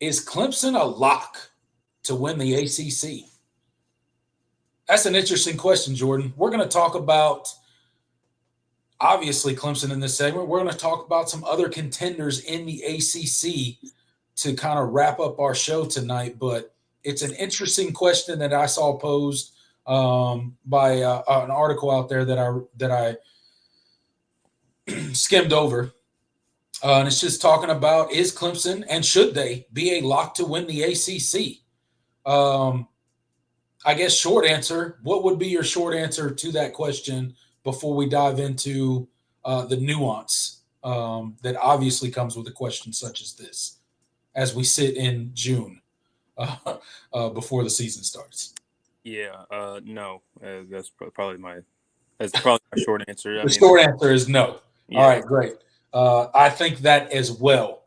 Is Clemson a lock to win the ACC? That's an interesting question, Jordan. We're going to talk about, obviously, Clemson in this segment. We're going to talk about some other contenders in the ACC to kind of wrap up our show tonight. But it's an interesting question that I saw posed by an article out there that I skimmed over. And it's just talking about, is Clemson and should they be a lock to win the ACC? I guess short answer, what would be your short answer to that question before we dive into the nuance that obviously comes with a question such as this as we sit in June before the season starts? Yeah, no, that's probably my short answer. The short answer is no. Yeah. All right, great. I think that as well.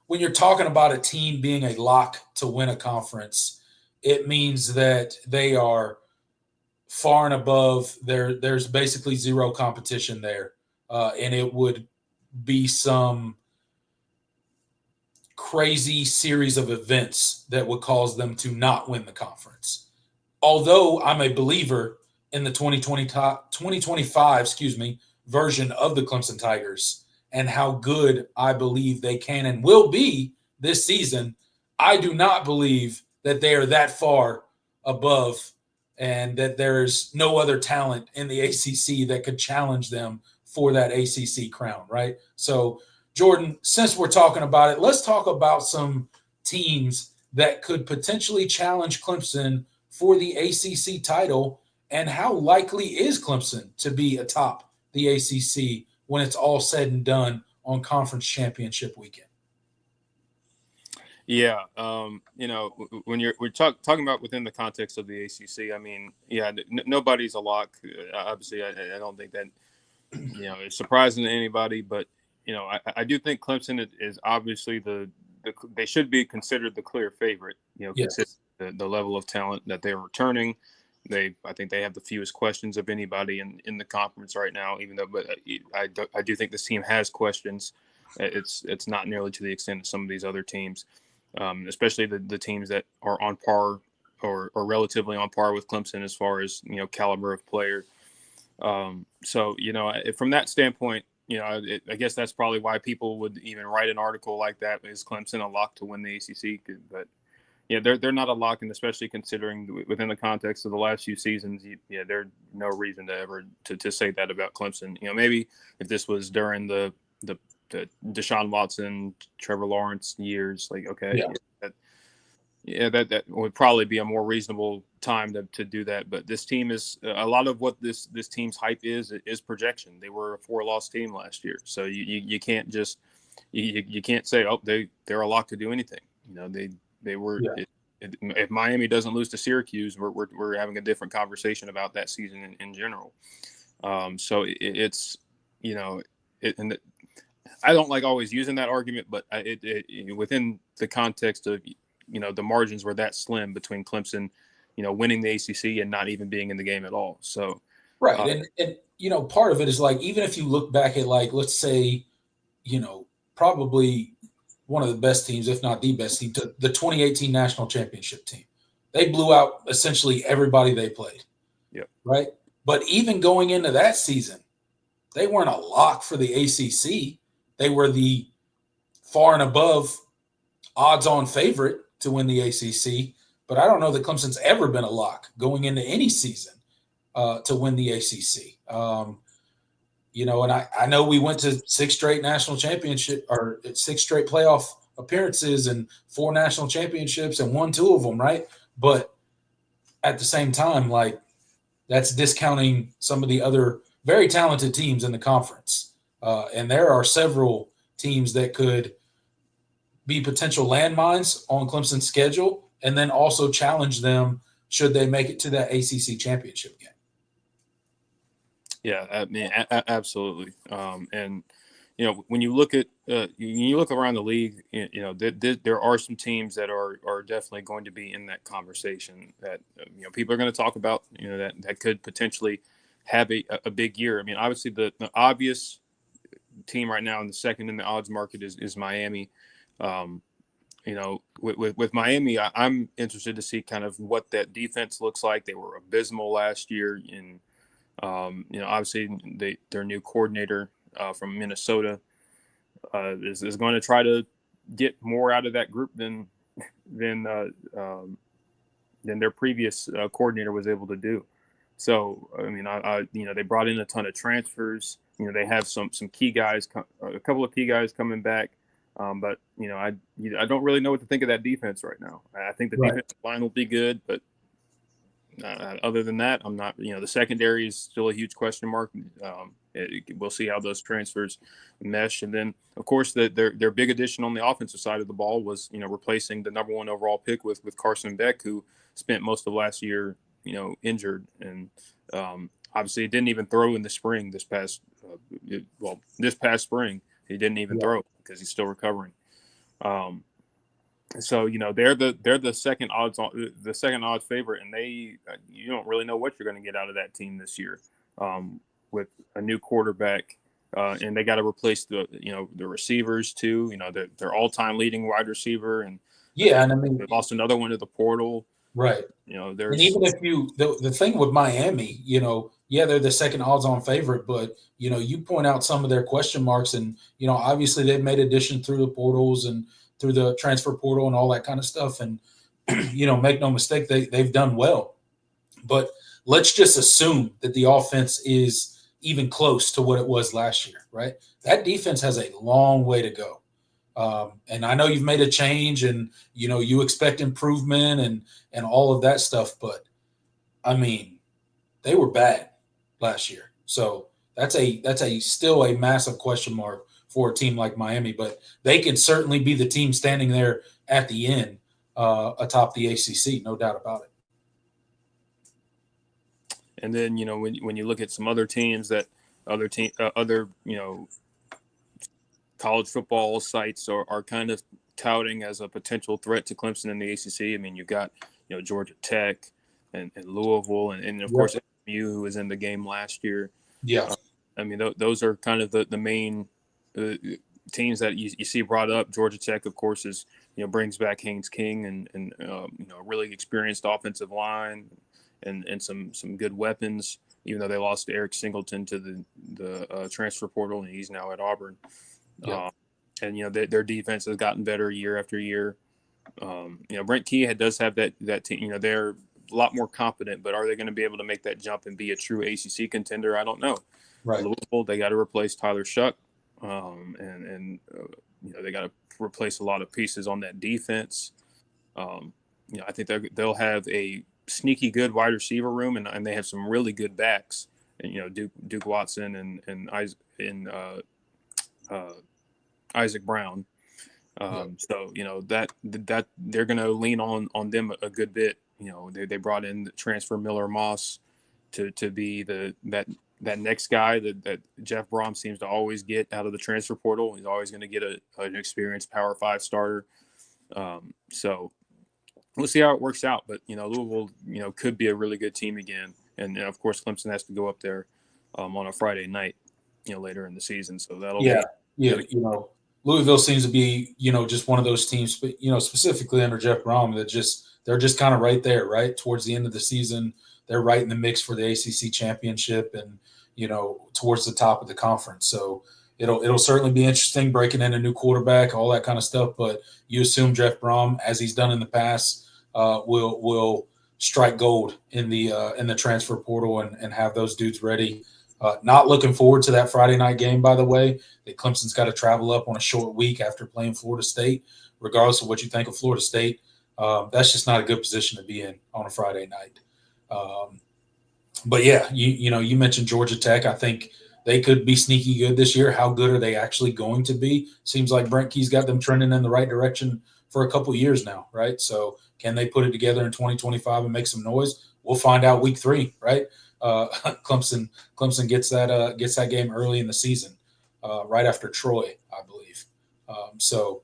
When you're talking about a team being a lock to win a conference, it means that they are far and above. There's basically zero competition there, and it would be some crazy series of events that would cause them to not win the conference. Although I'm a believer in the 2025, version of the Clemson Tigers and how good I believe they can and will be this season, I do not believe that they are that far above and that there's no other talent in the ACC that could challenge them for that ACC crown, right? So, Jordan, since we're talking about it, let's talk about some teams that could potentially challenge Clemson for the ACC title, and how likely is Clemson to be atop the ACC when it's all said and done on conference championship weekend? Yeah, when we're talking about within the context of the ACC, nobody's a lock. Obviously, I don't think that is surprising to anybody, but I do think Clemson is obviously they should be considered the clear favorite. Yes. Consider the level of talent that they're returning. I think they have the fewest questions of anybody in the conference right now. But I do think this team has questions. It's not nearly to the extent of some of these other teams, especially the teams that are on par or relatively on par with Clemson as far as caliber of player. So from that standpoint, I guess that's probably why people would even write an article like that. Is Clemson a lock to win the ACC? But yeah, they're not a lock, and especially considering within the context of the last few seasons, there's no reason to ever to say that about Clemson. Maybe if this was during the Deshaun Watson, Trevor Lawrence years, like okay, that would probably be a more reasonable time to do that. But this team is a lot of what this team's hype is projection. They were a 4-loss team last year, so you can't just you can't say they're a lock to do anything. They were. Yeah. If Miami doesn't lose to Syracuse, we're having a different conversation about that season in general. So it's and I don't like always using that argument, but within the context of the margins were that slim between Clemson, winning the ACC and not even being in the game at all. So right, and part of it is like, even if you look back at, like, let's say, probably one of the best teams, if not the best team, the 2018 national championship team. They blew out essentially everybody they played. Yeah. Right. But even going into that season, they weren't a lock for the ACC. They were the far and above odds-on favorite to win the ACC. But I don't know that Clemson's ever been a lock going into any season to win the ACC. And I know we went to 6 straight national championship or 6 straight playoff appearances and 4 national championships and won 2 of them, right? But at the same time, like, that's discounting some of the other very talented teams in the conference. And there are several teams that could be potential landmines on Clemson's schedule and then also challenge them should they make it to that ACC championship game. Yeah, absolutely. And when you look at you look around the league, there are some teams that are definitely going to be in that conversation that people are going to talk about. That could potentially have a big year. I mean, obviously the obvious team right now in the second in the odds market is Miami. With Miami, I'm interested to see kind of what that defense looks like. They were abysmal last year, and obviously their new coordinator from Minnesota is going to try to get more out of that group than their previous coordinator was able to do. So, I mean, they brought in a ton of transfers. They have some key guys, a couple of key guys coming back. But I don't really know what to think of that defense right now. I think the defensive line will be good, but other than that, I'm not. The secondary is still a huge question mark. We'll see how those transfers mesh, and then of course their big addition on the offensive side of the ball was replacing the number 1 overall pick with Carson Beck, who spent most of last year injured, and obviously didn't even throw in the spring this past spring. He didn't even throw because he's still recovering. So they're the second odds favorite, and you don't really know what you're going to get out of that team this year with a new quarterback, and they got to replace the receivers too. Their all-time leading wide receiver, and and I mean they lost another one to the portal. Right. There's and even if the thing with Miami, they're the second odds-on favorite, but you point out some of their question marks, and obviously they've made addition through the portals and through the transfer portal and all that kind of stuff, and make no mistake, they've done well. But let's just assume that the offense is even close to what it was last year, right? That defense has a long way to go. And I know you've made a change, and you expect improvement and all of that stuff, but I mean, they were bad last year, so that's still a massive question mark for a team like Miami. But they can certainly be the team standing there at the end, atop the ACC, no doubt about it. And then when you look at some other teams that other college football sites are kind of touting as a potential threat to Clemson in the ACC. I mean, you've got Georgia Tech and Louisville, and of course SMU, who was in the game last year. Yeah, I mean those are kind of the main teams that you see brought up. Georgia Tech, of course, is brings back Haynes King and a really experienced offensive line and some good weapons. Even though they lost Eric Singleton to the transfer portal, and he's now at Auburn. Yeah. And their defense has gotten better year after year. Brent Key does have that team. They're a lot more confident, but are they going to be able to make that jump and be a true ACC contender? I don't know. Right. Louisville, they got to replace Tyler Shuck, and they got to replace a lot of pieces on that defense. I think they'll have a sneaky good wide receiver room, and they have some really good backs. And Duke Watson and Isaac Brown. So that they're going to lean on them a good bit. They brought in the transfer Miller Moss to be that next guy that Jeff Brom seems to always get out of the transfer portal. He's always going to get an experienced Power 5 starter. So we'll see how it works out. But Louisville could be a really good team again, and of course Clemson has to go up there on a Friday night later in the season. So that'll be. Yeah, Louisville seems to be, just one of those teams, but specifically under Jeff Brom, they're just kind of right there, right towards the end of the season. They're right in the mix for the ACC championship, and towards the top of the conference. So it'll certainly be interesting breaking in a new quarterback, all that kind of stuff. But you assume Jeff Brom, as he's done in the past, will strike gold in the transfer portal and have those dudes ready. Not looking forward to that Friday night game, by the way. That Clemson's got to travel up on a short week after playing Florida State. Regardless of what you think of Florida State, that's just not a good position to be in on a Friday night. But yeah, you mentioned Georgia Tech. I think they could be sneaky good this year. How good are they actually going to be? Seems like Brent Key's got them trending in the right direction for a couple of years now, right? So can they put it together in 2025 and make some noise? We'll find out week 3, right? Clemson gets that game early in the season, right after Troy, I believe. So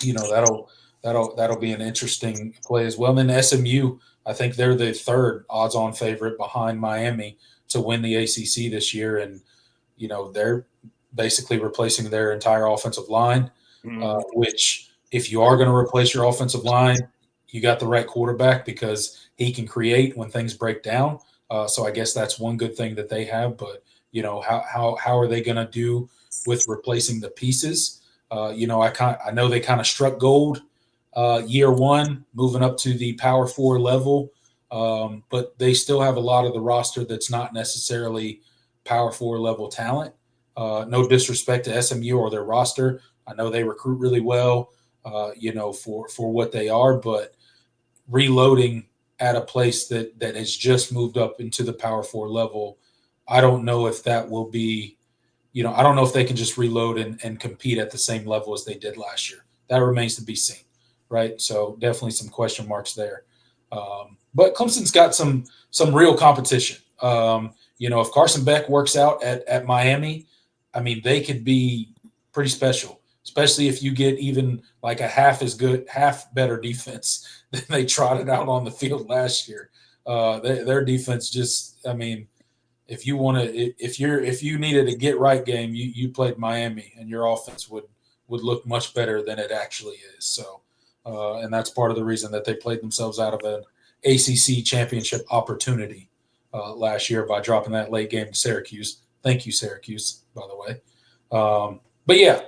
that'll be an interesting play as well. And then SMU, I think they're the third odds-on favorite behind Miami to win the ACC this year, and basically replacing their entire offensive line, Mhm. which if you are going to replace your offensive line, you got the right quarterback because he can create when things break down. So I guess that's one good thing that they have. But, how are they going to do with replacing the pieces? I know they kind of struck gold year one, moving up to the Power Four level. But they still have a lot of the roster that's not necessarily Power Four level talent. No disrespect to SMU or their roster. I know they recruit really well, for what they are, but reloading at a place that has just moved up into the Power Four level, I don't know if that will be, I don't know if they can just reload and compete at the same level as they did last year. That remains to be seen, right? So definitely some question marks there. But Clemson's got some real competition. If Carson Beck works out at Miami, I mean, they could be pretty special, especially if you get even like a half better defense than they trotted out on the field last year. Their defense just, I mean, if you needed a get right game, you played Miami, and your offense would look much better than it actually is. So, and that's part of the reason that they played themselves out of an ACC championship opportunity last year by dropping that late game to Syracuse. Thank you, Syracuse, by the way. But yeah,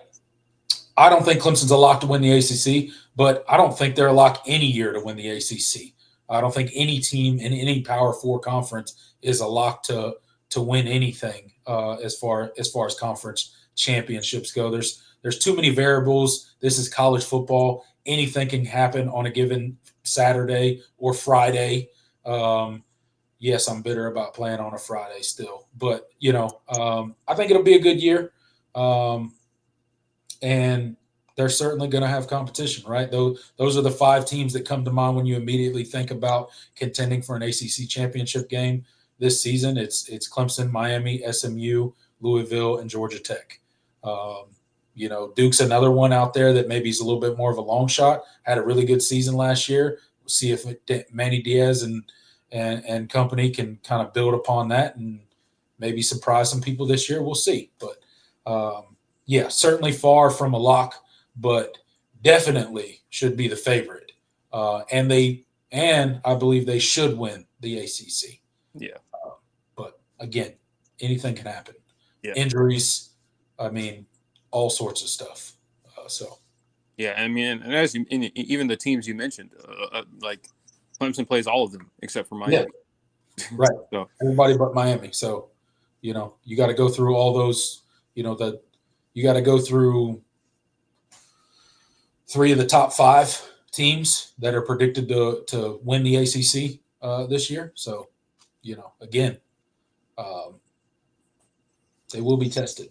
I don't think Clemson's a lock to win the ACC, but I don't think they're a lock any year to win the ACC. I don't think any team in any Power Four conference is a lock to win anything as far as conference championships go. There's too many variables. This is college football. Anything can happen on a given Saturday or Friday. Yes, I'm bitter about playing on a Friday still, but I think it'll be a good year. And they're certainly going to have competition, right? Those are the five teams that come to mind when you immediately think about contending for an ACC championship game this season. It's Clemson, Miami, SMU, Louisville, and Georgia Tech. Duke's another one out there that maybe is a little bit more of a long shot. Had a really good season last year. We'll see if Manny Diaz and company can kind of build upon that and maybe surprise some people this year. We'll see, but. Yeah, certainly far from a lock, but definitely should be the favorite. And I believe they should win the ACC. Yeah. But again, anything can happen. Yeah. Injuries, I mean, all sorts of stuff. Yeah, I mean, and even the teams you mentioned, like Clemson plays all of them except for Miami. Yeah. Right. So everybody but Miami. So, you got to go through all those. You got to go through 3 of the top 5 teams that are predicted to win the ACC this year. So, again, they will be tested.